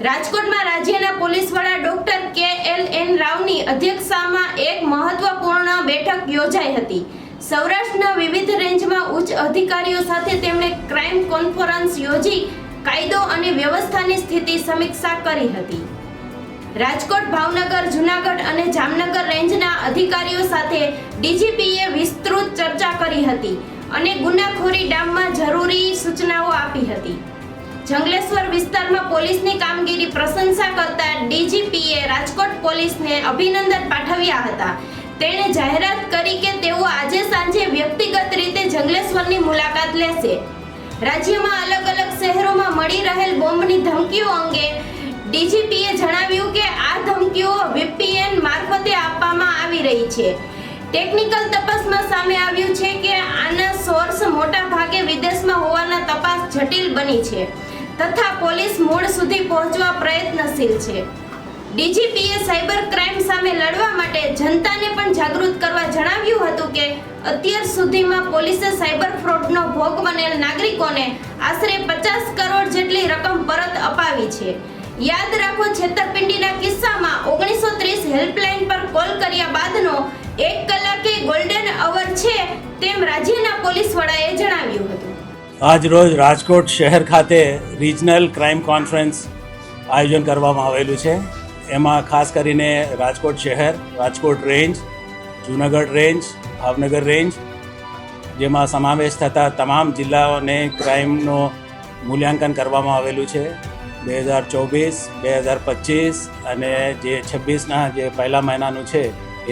રાજકોટમાં રાજ્યના પોલીસ વડા ડોક્ટર KLN રાવની અધ્યક્ષતામાં એક મહત્વપૂર્ણ બેઠક યોજાઈ હતી। સૌરાષ્ટ્રના વિવિધ રેન્જમાં ઉચ્ચ અધિકારીઓ સાથે તેમણે ક્રાઇમ કોન્ફરન્સ યોજી કાયદો અને વ્યવસ્થાની સ્થિતિ સમીક્ષા કરી હતી। રાજકોટ, ભાવનગર, જૂનાગઢ અને જામનગર રેન્જના અધિકારીઓ સાથે ડીજીપીએ વિસ્તૃત ચર્ચા કરી હતી અને ગુનાખોરી ડામમાં જરૂરી સૂચનાઓ આપી હતી। જંગલેશ્વર વિસ્તારમાં પોલીસની કામગીરી પ્રશંસા કરતા ડીજીપીએ રાજકોટ પોલીસને અભિનંદન પાઠવ્યા હતા। તેણે જાહેરાત કરી કે તેઓ આજે સાંજે વ્યક્તિગત રીતે જંગલેશ્વરની મુલાકાત લેશે। રાજ્યમાં અલગ અલગ શહેરોમાં મળી રહેલ બોમ્બની ધમકીઓ અંગે ડીજીપીએ જણાવ્યું કે આ ધમકીઓ VPN મારફતે આપવામાં આવી રહી છે। ટેકનિકલ તપાસમાં સામે આવ્યું છે કે આના સોર્સ મોટા ભાગે વિદેશમાં હોવાના તપાસ જટિલ બની છે તથા પોલીસ મૂળ સુધી પહોંચવા પ્રયત્નશીલ છે। ડીજીપીએ સાયબર ક્રાઇમ સામે લડવા માટે જનતાને પણ જાગૃત કરવા જણાવ્યું હતું કે અત્યાર સુધીમાં પોલીસે સાયબર ફ્રોડનો ભોગ બનેલ નાગરિકોને આશરે 50 કરોડ જેટલી રકમ પરત અપાવી છે। યાદ રાખો, છેતરપિંડીના કિસ્સામાં 1930 હેલ્પલાઇન પર કોલ કર્યા બાદનો 1 કલાકે ગોલ્ડન અવર છે તેમ રાજ્યના પોલીસ વડાએ જણાવ્યું હતું। આજ રોજ રાજકોટ શહેર ખાતે રિજનલ ક્રાઇમ કોન્ફરન્સ આયોજન કરવામાં આવેલું છે। એમાં ખાસ કરીને રાજકોટ શહેર, Rajkot range, Junagadh range, Bhavnagar range જેમાં સમાવેશ થતા તમામ જિલ્લાઓને ક્રાઇમનો મૂલ્યાંકન કરવામાં આવેલું છે। 2024, 2025 અને જે 26ના જે પહેલા મહિનાનું છે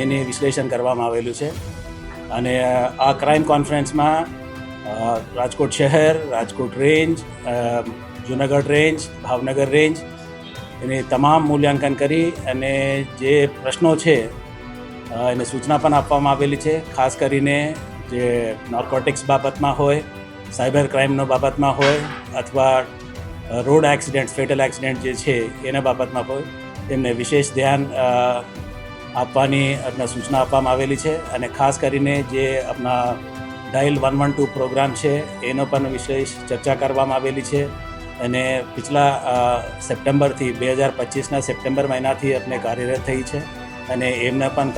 એની વિશ્લેષણ કરવામાં આવેલું છે। અને આ ક્રાઇમ કોન્ફરન્સમાં રાજકોટ શહેર, Rajkot range, Junagadh range, Bhavnagar range એને તમામ મૂલ્યાંકન કરી અને જે પ્રશ્નો છે એને સૂચના પણ આપવામાં આવેલી છે। ખાસ કરીને જે નાર્કોટિક્સ બાબતમાં હોય, સાયબર ક્રાઇમનો બાબતમાં હોય અથવા રોડ એક્સિડન્ટ, ફેટલ એક્સિડન્ટ જે છે એના બાબતમાં હોય તેમને વિશેષ ધ્યાન આપવાની આપણા સૂચના આપવામાં આવેલી છે। અને ખાસ કરીને જે આપણા ડાયલ 112 પ્રોગ્રામ છે એનો પણ વિશેષ ચર્ચા કરવામાં આવેલી છે। અને પિછલા સપ્ટેમ્બરથી 2025ના સપ્ટેમ્બર મહિનાથી આપણે કાર્યરત થઈ છે અને એમને પણ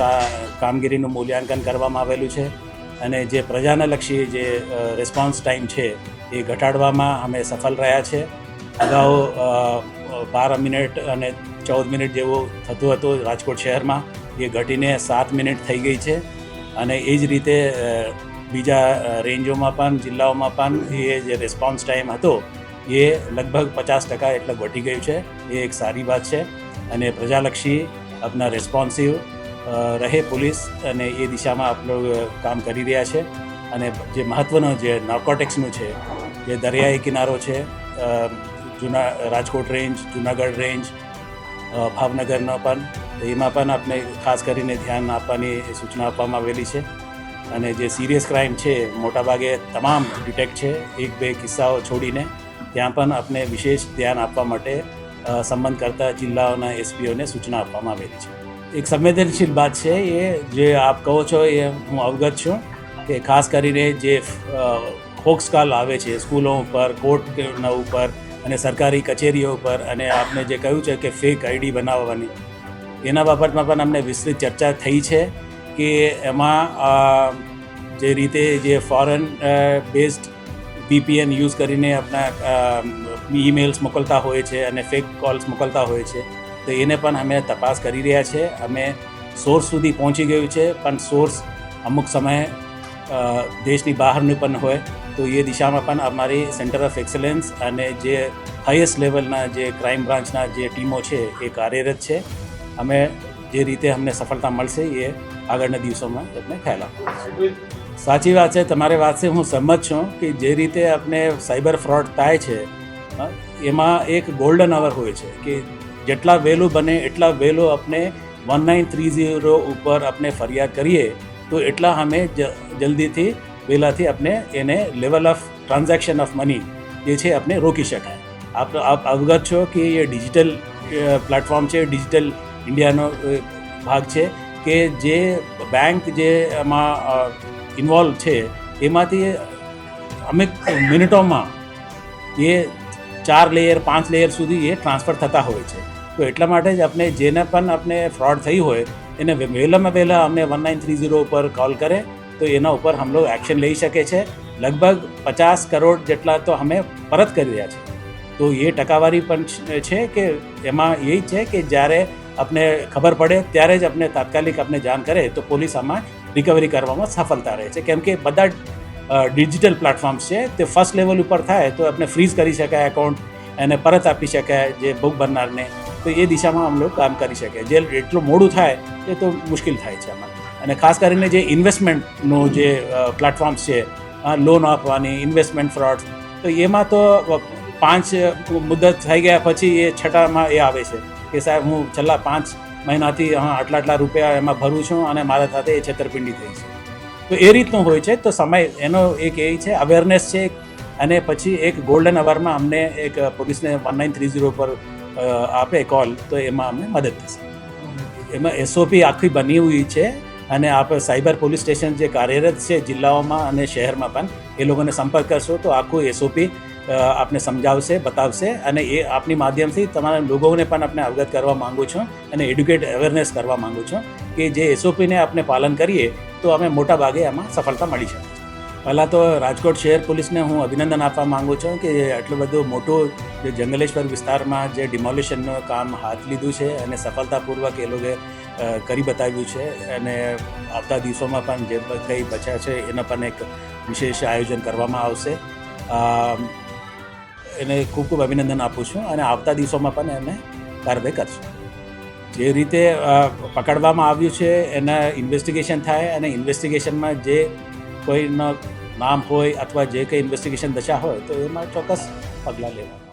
કામગીરીનું મૂલ્યાંકન કરવામાં આવેલું છે। અને જે પ્રજાને લક્ષી જે રિસ્પોન્સ ટાઈમ છે એ ઘટાડવામાં અમે સફળ રહ્યા છે। અગાઉ 12 મિનિટ અને 14 મિનિટ જેવું થતું હતું રાજકોટ શહેરમાં, એ ઘટીને 7 મિનિટ થઈ ગઈ છે। અને એ જ રીતે બીજા રેન્જોમાં પણ, જિલ્લાઓમાં પણ એ જે રિસ્પોન્સ ટાઈમ હતો એ લગભગ 50% એટલે ઘટી ગયું છે। એ એક સારી વાત છે અને પ્રજાલક્ષી આપણા રિસ્પોન્સિવ રહે પોલીસ અને એ દિશામાં આપણું કામ કરી રહ્યા છે। અને જે મહત્ત્વનો જે નાર્કોટિક્સનું છે, જે દરિયાઈ કિનારો છે, રાજકોટ રેન્જ, જૂનાગઢ રેન્જ, ભાવનગરનો પણ, એમાં પણ આપણે ખાસ કરીને ધ્યાન આપવાની સૂચના આપવામાં આવેલી છે। અને જે સિરિયસ ક્રાઇમ છે મોટાભાગે તમામ ડિટેક્ટ છે, 1-2 કિસ્સાઓ છોડીને ત્યાં પણ આપણે વિશેષ ધ્યાન આપવા માટે સંબંધ કરતા જિલ્લાઓના એસપીઓને સૂચના આપવામાં આવેલી છે। એક સંવેદનશીલ વાત છે એ જે આપ કહો છો એ હું અવગત છું કે ખાસ કરીને જે હોક્સ કાલ આવે છે સ્કૂલો ઉપર, કોર્ટના ઉપર અને સરકારી કચેરીઓ ઉપર, અને આપને જે કહ્યું છે કે ફેક આઈડી બનાવવાની, એના બાબતમાં પણ અમને વિસ્તૃત ચર્ચા થઈ છે કે એમાં જે રીતે જે ફોરેન બેઝડ VPN યુઝ કરીને આપણા ઈમેલ્સ મોકલતા હોય છે અને ફેક કોલ્સ મોકલતા હોય છે, તો એને પણ અમે તપાસ કરી રહ્યા છે। અમે સોર્સ સુધી પહોંચી ગયું છે, પણ સોર્સ અમુક સમયે દેશની બહારનું પણ હોય, તો એ દિશામાં પણ અમારી સેન્ટર ઓફ એક્સલન્સ અને જે હાઈએસ્ટ લેવલના જે ક્રાઇમ બ્રાન્ચના જે ટીમો છે એ કાર્યરત છે। અમે જે રીતે અમને સફળતા મળશે એ આગળના દિવસોમાં તમને ખ્યાલ આપો। સાચી વાત છે, તમારી વાતથી હું સહમત છું કે જે રીતે આપણે સાયબર ફ્રોડ થાય છે એમાં એક ગોલ્ડન અવર હોય છે કે જેટલા વહેલું બને એટલા વહેલું આપણે 1930 ઉપર આપણે ફરિયાદ કરીએ તો એટલા અમે જલ્દીથી વહેલાથી આપણે એને level of transaction of money જે છે આપણે રોકી શકાય। આપ અવગત છો કે એ ડિજિટલ પ્લેટફોર્મ છે, ડિજિટલ ઇન્ડિયાનો ભાગ છે કે જે બેંક જે એમાં ઇન્વોલ્વ છે એમાંથી અમુક મિનિટોમાં એ 4 લેયર 5 લેયર સુધી એ ટ્રાન્સફર થતા હોય છે. તો એટલા માટે જ આપણે જેને પણ આપણે ફ્રોડ થઈ હોય એને વહેલામાં વહેલા અમને 1930 ઉપર કોલ કરે તો એના ઉપર હમ લોગ એક્શન લઈ શકે છે. લગભગ 50 કરોડ જેટલા તો અમે પરત કરી રહ્યા છે. તો એ ટકાવારી પણ છે કે એમાં એ છે કે જ્યારે આપણે ખબર પડે ત્યારે જ આપણે તાત્કાલિક આપણે જાણ કરે તો પોલીસ આમાં રિકવરી કરવામાં સફળતા રહે છે. કેમ કે બધા ડિજિટલ પ્લેટફોર્મ્સ છે તે ફર્સ્ટ લેવલ ઉપર થાય તો આપણે ફ્રીઝ કરી શકાય એકાઉન્ટ એને પરત આપી શકાય જે ભોગ બનનારને. તો એ દિશામાં અમે લોકો કામ કરી શકીએ. જે એટલું મોડું થાય એ તો મુશ્કેલ થાય છે આમાં. અને ખાસ કરીને જે ઇન્વેસ્ટમેન્ટનો જે પ્લેટફોર્મ્સ છે લોન આપવાની ઇન્વેસ્ટમેન્ટ ફ્રોડ તો એમાં તો 5 મુદત થઈ ગયા પછી એ છઠ્ઠામાં એ આવે છે કે સાહેબ હું છેલ્લા 5 મહિનાથી આટલા રૂપિયા એમાં ભરું છું અને મારા સાથે એ છેતરપિંડી થઈ છે. તો એ રીતનું હોય છે. તો સમય એનો એક એ છે અવેરનેસ છે. અને પછી એક ગોલ્ડન અવરમાં અમને એક પોલીસને 1930 પર આપે કોલ તો એમાં અમને મદદ થશે. એમાં એસઓપી આખી બની હોય છે અને આપ સાયબર પોલીસ સ્ટેશન જે કાર્યરત છે જિલ્લાઓમાં અને શહેરમાં પણ એ લોકોને સંપર્ક કરશો તો આખું એસઓપી આપને સમજાવશે બતાવશે. અને એ આપની માધ્યમથી તમારા લોકોને પણ આપણે અવગત કરવા માગું છું અને એડ્યુકેટ અવેરનેસ કરવા માગું છું કે જે એસઓપીને આપણે પાલન કરીએ તો અમે મોટા ભાગે એમાં સફળતા મળી શકે છે. પહેલાં તો રાજકોટ શહેર પોલીસને હું અભિનંદન આપવા માગું છું કે આટલું બધું મોટું જે જંગલેશ્વર વિસ્તારમાં જે ડિમોલિશનનું કામ હાથ લીધું છે અને સફળતાપૂર્વક એ લોકોએ કરી બતાવ્યું છે. અને આવતા દિવસોમાં પણ જે કંઈ બચ્યા છે એના પણ એક વિશેષ આયોજન કરવામાં આવશે. એને ખૂબ ખૂબ અભિનંદન આપું છું અને આવતા દિવસોમાં પણ એને કાર્યવાહી કરશું. જે રીતે પકડવામાં આવ્યું છે એના ઇન્વેસ્ટિગેશન થાય અને ઇન્વેસ્ટિગેશનમાં જે કોઈનો નામ હોય અથવા જે કંઈ ઇન્વેસ્ટિગેશન દશા હોય તો એમાં ચોક્કસ પગલાં લેવા.